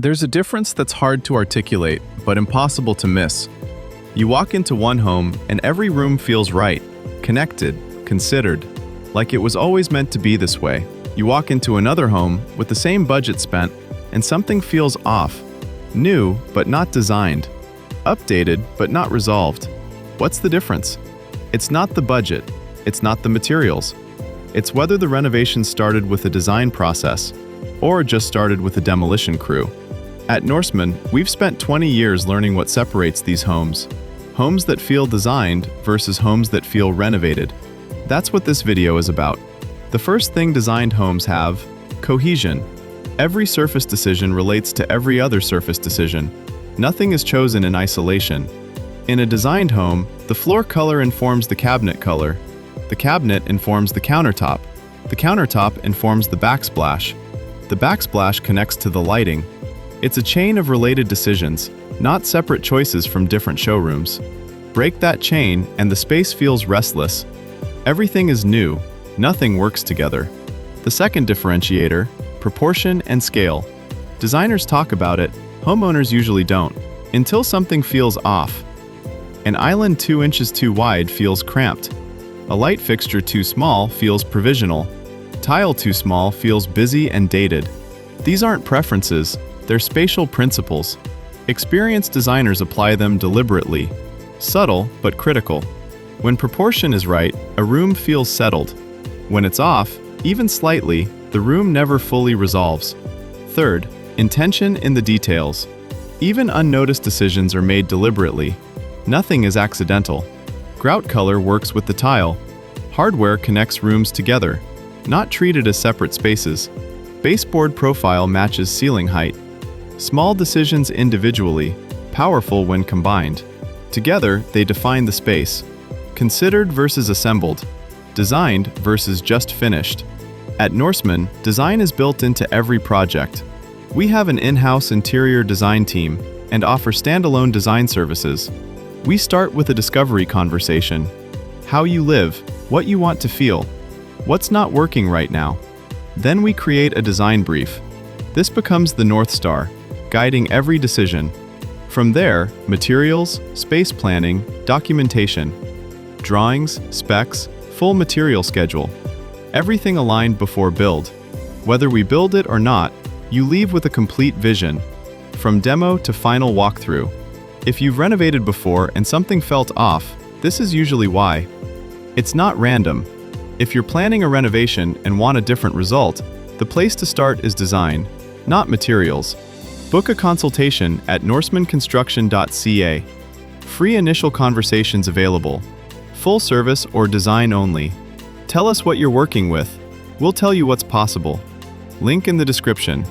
There's a difference that's hard to articulate, but impossible to miss. You walk into one home and every room feels right, connected, considered, like it was always meant to be this way. You walk into another home with the same budget spent and something feels off. New, but not designed. Updated, but not resolved. What's the difference? It's not the budget. It's not the materials. It's whether the renovation started with a design process or just started with a demolition crew. At Norseman, we've spent 20 years learning what separates these homes. Homes that feel designed versus homes that feel renovated. That's what this video is about. The first thing designed homes have: cohesion. Every surface decision relates to every other surface decision. Nothing is chosen in isolation. In a designed home, the floor color informs the cabinet color. The cabinet informs the countertop. The countertop informs the backsplash. The backsplash connects to the lighting. It's a chain of related decisions, not separate choices from different showrooms. Break that chain and the space feels restless. Everything is new. Nothing works together. The second differentiator: proportion and scale. Designers talk about it, homeowners usually don't, until something feels off. An island 2 inches too wide feels cramped. A light fixture too small feels provisional. Tile too small feels busy and dated. These aren't preferences, they're spatial principles. Experienced designers apply them deliberately. Subtle, but critical. When proportion is right, a room feels settled. When it's off, even slightly, the room never fully resolves. Third, intention in the details. Even unnoticed decisions are made deliberately. Nothing is accidental. Grout color works with the tile. Hardware connects rooms together, not treated as separate spaces. Baseboard profile matches ceiling height. Small decisions individually, powerful when combined. Together, they define the space. Considered versus assembled. Designed versus just finished. At Norseman, design is built into every project. We have an in-house interior design team and offer standalone design services. We start with a discovery conversation. How you live, what you want to feel, what's not working right now. Then we create a design brief. This becomes the North Star, guiding every decision. From there, materials, space planning, documentation, drawings, specs, full material schedule. Everything aligned before build. Whether we build it or not, you leave with a complete vision, from demo to final walkthrough. If you've renovated before and something felt off, this is usually why. It's not random. If you're planning a renovation and want a different result, the place to start is design, not materials. Book a consultation at norsemanconstruction.ca. Free initial conversations available. Full service or design only. Tell us what you're working with. We'll tell you what's possible. Link in the description.